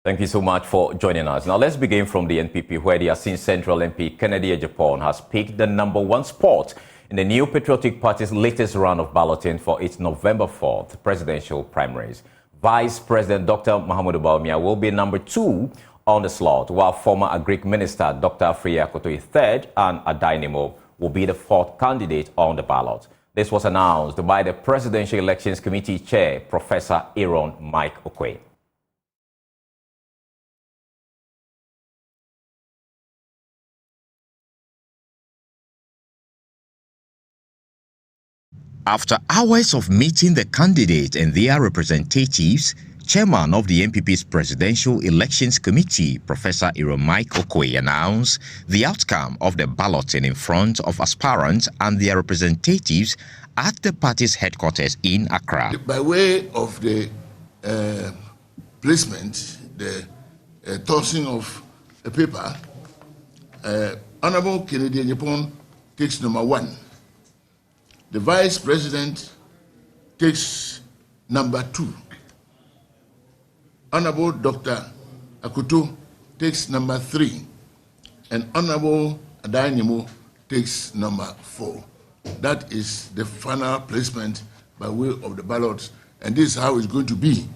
Thank you so much for joining us. Now let's begin from the NPP, where the Asin Central MP Kennedy Ejapon has picked the #1 spot in the New Patriotic Party's latest round of balloting for its November 4th presidential primaries. Vice President Dr. Mahamudu Bawumia will be #2 on the slot, while former Agric Minister Dr. Afriya Akoto III and Adainimo will be the 4th candidate on the ballot. This was announced by the Presidential Elections Committee Chair, Professor Aaron Mike Okwe. After hours of meeting the candidates and their representatives, Chairman of the NPP's Presidential Elections Committee, Professor Aaron Mike Okwe, announced the outcome of the balloting in front of aspirants and their representatives at the party's headquarters in Accra. By way of the placement, the tossing of a paper, Honorable Kennedy Ejapon takes #1. The Vice President takes #2. Honorable Dr. Akoto takes #3. And Honorable Adainimo takes #4. That is the final placement by way of the ballots. And this is how it's going to be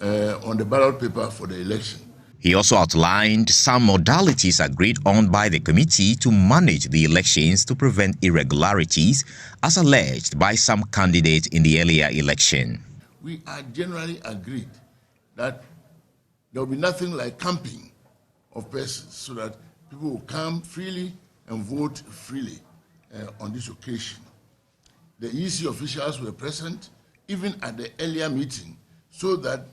on the ballot paper for the election. He also outlined some modalities agreed on by the committee to manage the elections to prevent irregularities, as alleged by some candidates in the earlier election. We are generally agreed that there will be nothing like camping of persons, so that people will come freely and vote freely on this occasion. The EC officials were present even at the earlier meeting, so that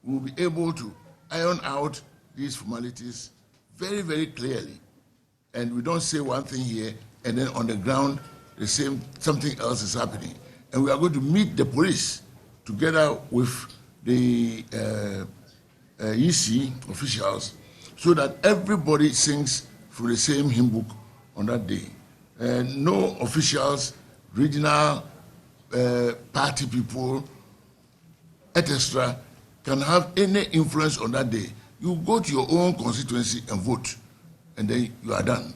we will be able to iron out these formalities very, very clearly. And we don't say one thing here and then on the ground something else is happening. And we are going to meet the police together with the EC officials, so that everybody sings from the same hymn book on that day. No officials, regional party people, etc., can have any influence on that day. You go to your own constituency and vote, and then you are done.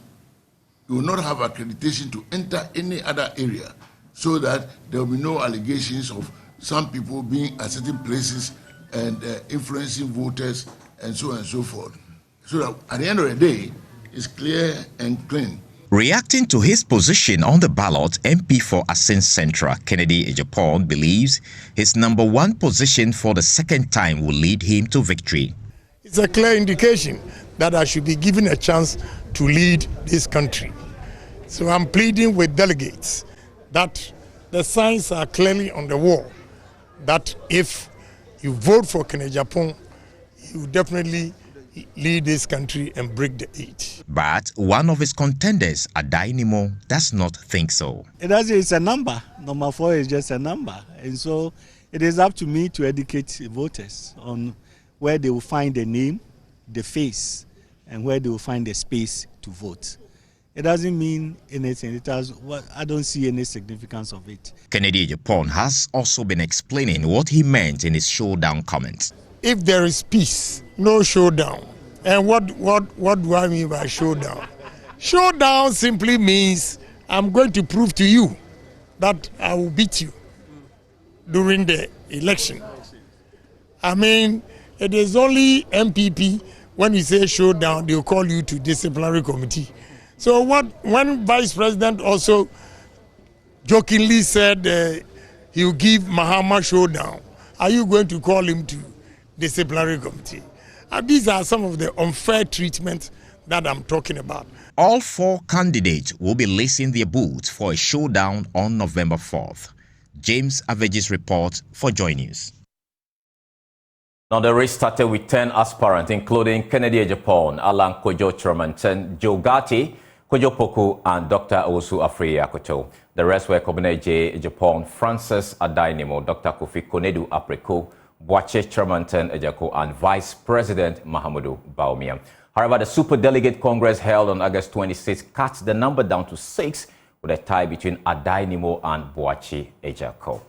You will not have accreditation to enter any other area, so that there will be no allegations of some people being at certain places and influencing voters and so on and so forth. So that at the end of the day, it's clear and clean. Reacting to his position on the ballot, MP for Asin Central, Kennedy Ejapon, believes his #1 position for the second time will lead him to victory. It's a clear indication that I should be given a chance to lead this country. So I'm pleading with delegates that the signs are clearly on the wall, that if you vote for Kennedy Ejapon, you definitely lead this country and break the 8. But one of his contenders, Adainimo, does not think so. It's a number. #4 is just a number. And so it is up to me to educate voters on where they will find the name, the face, and where they will find the space to vote. It doesn't mean anything. I don't see any significance of it. Kennedy Ejapon has also been explaining what he meant in his showdown comments. If there is peace, no showdown. And what do I mean by showdown? Showdown simply means I'm going to prove to you that I will beat you during the election. I mean, it is only NPP, when you say showdown, they'll call you to disciplinary committee. So when Vice President also jokingly said he'll give Mahama showdown, are you going to call him to disciplinary committee? These are some of the unfair treatment that I'm talking about. All 4 candidates will be lacing their boots for a showdown on November 4th. James Aveji's report for Joy News. Now, the race started with 10 aspirants, including Kennedy Ejapon, Alan Kojo Chiramanten, Joe Gatti, Kojo Poku, and Dr. Osu Afriya Akoto. The rest were Kobine J. Ejapon, Francis Adainimo, Dr. Kofi Konedu Apreko, Boache Chiramanten Ejako, and Vice President Mahamudu Bawumia. However, the Super Delegate Congress held on August 26 cut the number down to 6, with a tie between Adainimo and Boache Ejako.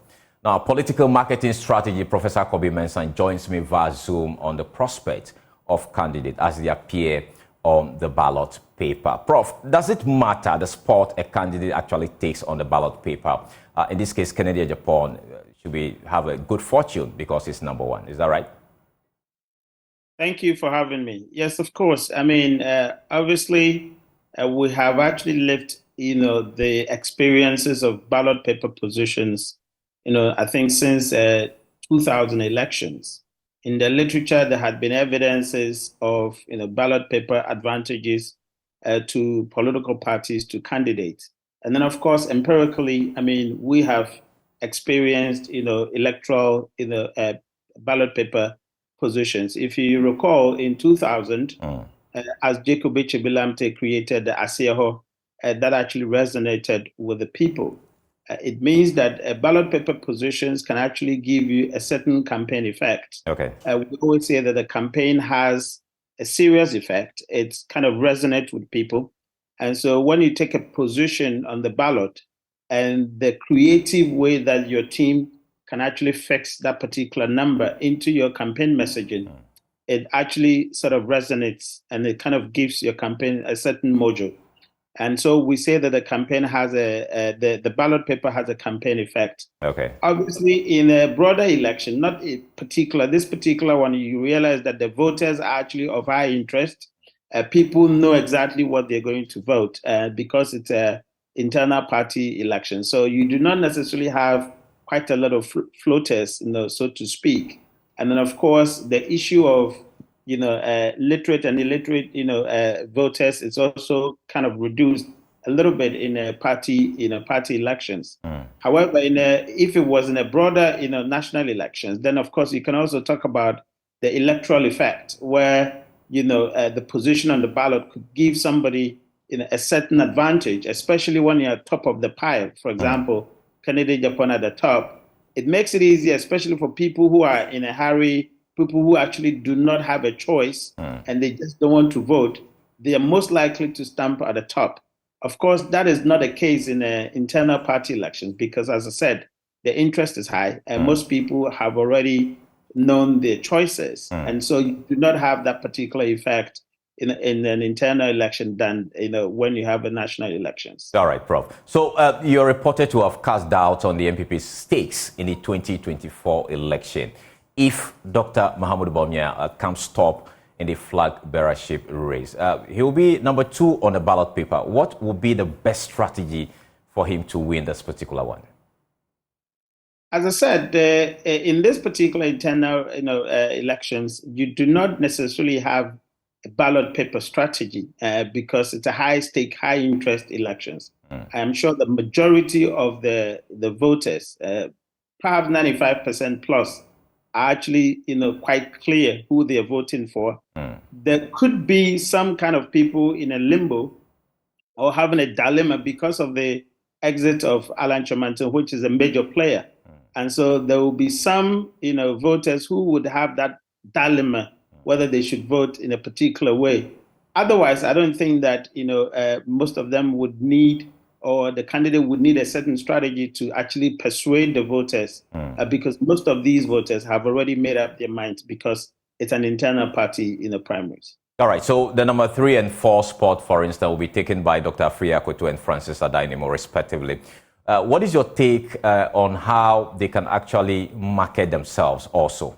Now, political marketing strategy Professor Kobe Mensah joins me via Zoom on the prospect of candidates as they appear on the ballot paper. Prof, does it matter the spot a candidate actually takes on the ballot paper? In this case, Kennedy Japan should have a good fortune because it's number one. Is that right? Thank you for having me. Yes, of course. I mean, obviously, we have actually lived, the experiences of ballot paper positions, I think since 2000 elections. In the literature, there had been evidences of, ballot paper advantages to political parties, to candidates. And then, of course, empirically, I mean, we have experienced, electoral, ballot paper positions. If you recall, in 2000, as Jacob Chibilamte created the ASEAHO, that actually resonated with the people. It means that ballot paper positions can actually give you a certain campaign effect. Okay. We always say that the campaign has a serious effect. It's kind of resonates with people. And so when you take a position on the ballot and the creative way that your team can actually fix that particular number into your campaign messaging, it actually sort of resonates and it kind of gives your campaign a certain mojo. And so we say that the campaign has the ballot paper has a campaign effect. Okay. Obviously, in a broader election, not this particular one, you realize that the voters are actually of high interest. People know exactly what they're going to vote because it's an internal party election. So you do not necessarily have quite a lot of floaters, so to speak. And then, of course, the issue of literate and illiterate, voters is also kind of reduced a little bit in party elections. However, if it was in a broader, national elections, then of course you can also talk about the electoral effect, where the position on the ballot could give somebody a certain advantage, especially when you're top of the pile. For example, Kennedy Japan at the top. It makes it easier, especially for people who are in a hurry, people who actually do not have a choice and they just don't want to vote. They are most likely to stamp at the top. Of course, that is not the case in internal party elections because, as I said, the interest is high and most people have already known their choices. And so you do not have that particular effect in an internal election than when you have a national elections. All right, Prof. So you're reported to have cast doubt on the NPP's stakes in the 2024 election. If Dr. Mahamudu Bawumia comes top in the flag bearership race, he will be number 2 on the ballot paper. What would be the best strategy for him to win this particular one? As I said, in this particular internal elections, you do not necessarily have a ballot paper strategy because it's a high-stake, high-interest elections. I am sure the majority of the voters, perhaps 95% plus, are actually quite clear who they are voting for. There could be some kind of people in a limbo or having a dilemma because of the exit of Alan Chomanton, which is a major player. And so there will be some voters who would have that dilemma whether they should vote in a particular way. Otherwise, I don't think that most of them would need, or the candidate would need, a certain strategy to actually persuade the voters because most of these voters have already made up their minds because it's an internal party in the primaries. All right, so the number 3 and 4 spot, for instance, will be taken by Dr. Afriya Akoto and Francis Adainimo, respectively. What is your take on how they can actually market themselves also?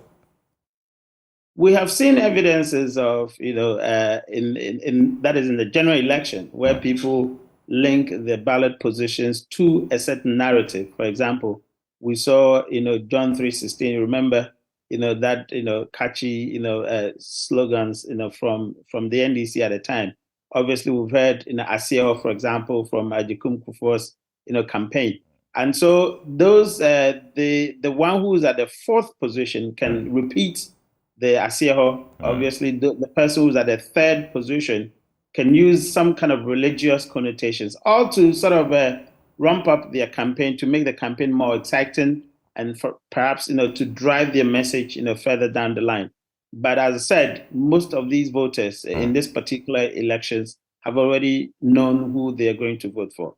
We have seen evidences of, that is in the general election, where people link the ballot positions to a certain narrative. For example, we saw, John 3:16. Remember, that catchy, slogans, from the NDC at the time. Obviously, we've heard, ASEO, for example, from Ajikum Kufuor's, campaign. And so those, the one who's at the 4th position can repeat the ASEO. Obviously, the person who's at the 3rd position can use some kind of religious connotations, all to sort of ramp up their campaign, to make the campaign more exciting and for perhaps, to drive their message, further down the line. But as I said, most of these voters in this particular elections have already known who they are going to vote for.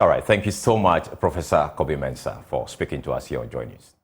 All right. Thank you so much, Professor Kobe Mensah, for speaking to us here on Joy News.